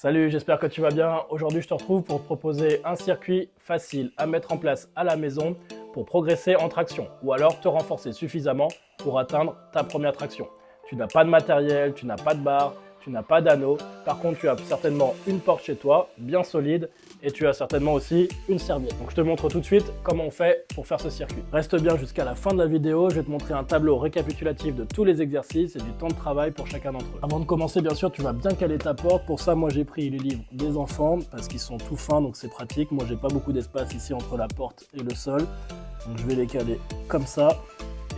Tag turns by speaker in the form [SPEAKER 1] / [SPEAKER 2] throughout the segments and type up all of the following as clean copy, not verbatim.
[SPEAKER 1] Salut, j'espère que tu vas bien. Aujourd'hui, je te retrouve pour te proposer un circuit facile à mettre en place à la maison pour progresser en traction ou alors te renforcer suffisamment pour atteindre ta première traction. Tu n'as pas de matériel, tu n'as pas de barre, tu n'as pas d'anneau. Par contre, tu as certainement une porte chez toi, bien solide, et tu as certainement aussi une serviette. Donc, je te montre tout de suite comment on fait pour faire ce circuit. Reste bien jusqu'à la fin de la vidéo, je vais te montrer un tableau récapitulatif de tous les exercices et du temps de travail pour chacun d'entre eux. Avant de commencer, bien sûr, tu vas bien caler ta porte. Pour ça, moi, j'ai pris les livres des enfants parce qu'ils sont tout fins, donc c'est pratique. Moi, j'ai pas beaucoup d'espace ici entre la porte et le sol, donc je vais les caler comme ça.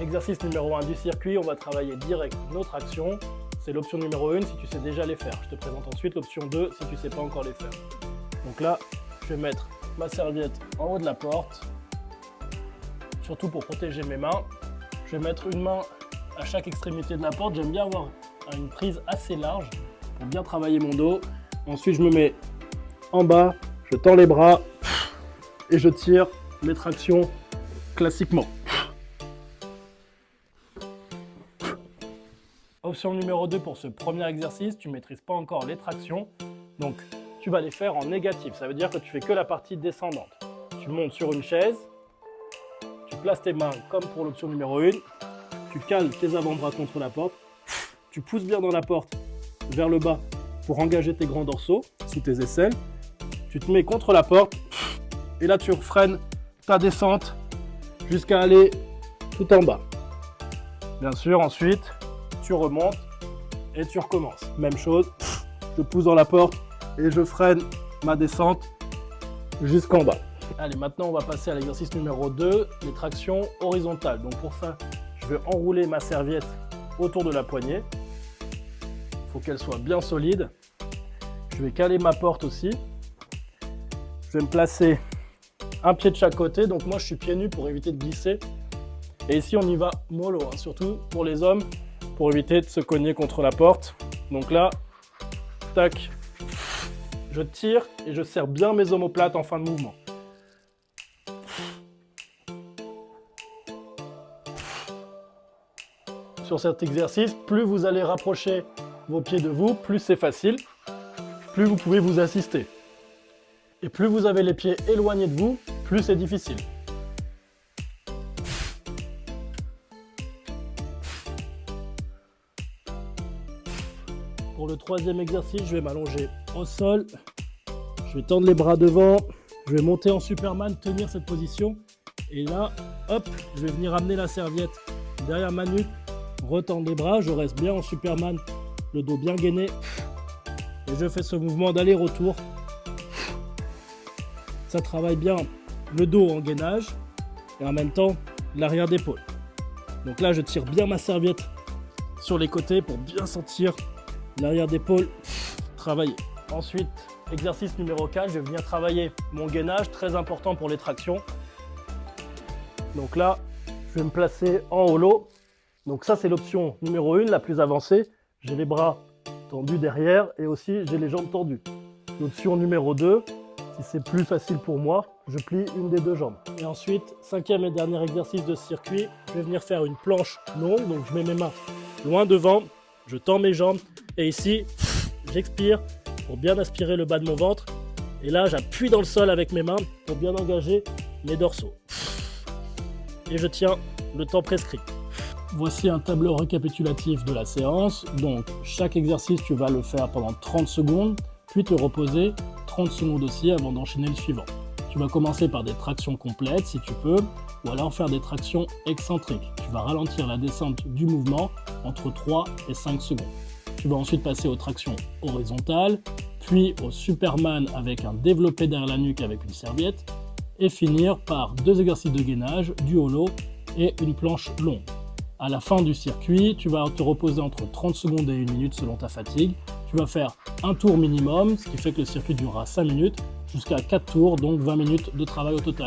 [SPEAKER 1] Exercice numéro 1 du circuit, on va travailler direct nos tractions. C'est l'option numéro 1 si tu sais déjà les faire. Je te présente ensuite l'option 2 si tu ne sais pas encore les faire. Donc là, je vais mettre ma serviette en haut de la porte, surtout pour protéger mes mains. Je vais mettre une main à chaque extrémité de la porte. J'aime bien avoir une prise assez large pour bien travailler mon dos. Ensuite, je me mets en bas, je tends les bras et je tire mes tractions classiquement. Option numéro 2 pour ce premier exercice, tu ne maîtrises pas encore les tractions, donc tu vas les faire en négatif. Ça veut dire que tu fais que la partie descendante. Tu montes sur une chaise, tu places tes mains comme pour l'option numéro 1, tu cales tes avant-bras contre la porte, tu pousses bien dans la porte vers le bas pour engager tes grands dorsaux sous tes aisselles, tu te mets contre la porte et là tu freines ta descente jusqu'à aller tout en bas. Bien sûr, ensuite, tu remontes et tu recommences. Même chose, je pousse dans la porte et je freine ma descente jusqu'en bas. Allez, maintenant on va passer à l'exercice numéro 2, les tractions horizontales. Donc pour ça, je vais enrouler ma serviette autour de la poignée. Il faut qu'elle soit bien solide. Je vais caler ma porte aussi. Je vais me placer un pied de chaque côté. Donc moi je suis pieds nus pour éviter de glisser. Et ici on y va mollo, hein, surtout pour les hommes, pour éviter de se cogner contre la porte. Donc là, tac, je tire et je serre bien mes omoplates en fin de mouvement. Sur cet exercice, plus vous allez rapprocher vos pieds de vous, plus c'est facile, plus vous pouvez vous assister. Et plus vous avez les pieds éloignés de vous, plus c'est difficile. Pour le troisième exercice, je vais m'allonger au sol, je vais tendre les bras devant, je vais monter en Superman, tenir cette position et là, hop, je vais venir amener la serviette derrière ma nuque, retendre les bras, je reste bien en Superman, le dos bien gainé et je fais ce mouvement d'aller-retour. Ça travaille bien le dos en gainage et en même temps l'arrière d'épaule. Donc là, je tire bien ma serviette sur les côtés pour bien sentir l'arrière d'épaule travailler. Ensuite, exercice numéro 4, je vais venir travailler mon gainage, très important pour les tractions. Donc là, je vais me placer en holo. Donc ça, c'est l'option numéro 1, la plus avancée. J'ai les bras tendus derrière et aussi j'ai les jambes tendues. L'option numéro 2, si c'est plus facile pour moi, je plie une des deux jambes. Et ensuite, cinquième et dernier exercice de ce circuit, je vais venir faire une planche longue. Donc je mets mes mains loin devant, je tends mes jambes et ici, j'expire pour bien aspirer le bas de mon ventre. Et là, j'appuie dans le sol avec mes mains pour bien engager mes dorsaux. Et je tiens le temps prescrit. Voici un tableau récapitulatif de la séance. Donc, chaque exercice, tu vas le faire pendant 30 secondes, puis te reposer 30 secondes aussi avant d'enchaîner le suivant. Tu vas commencer par des tractions complètes si tu peux, ou alors faire des tractions excentriques. Tu vas ralentir la descente du mouvement entre 3 et 5 secondes. Tu vas ensuite passer aux tractions horizontales, puis au Superman avec un développé derrière la nuque avec une serviette, et finir par 2 exercices de gainage, du holo et une planche longue. À la fin du circuit, tu vas te reposer entre 30 secondes et 1 minute selon ta fatigue. Tu vas faire un tour minimum, ce qui fait que le circuit durera 5 minutes, jusqu'à 4 tours, donc 20 minutes de travail au total.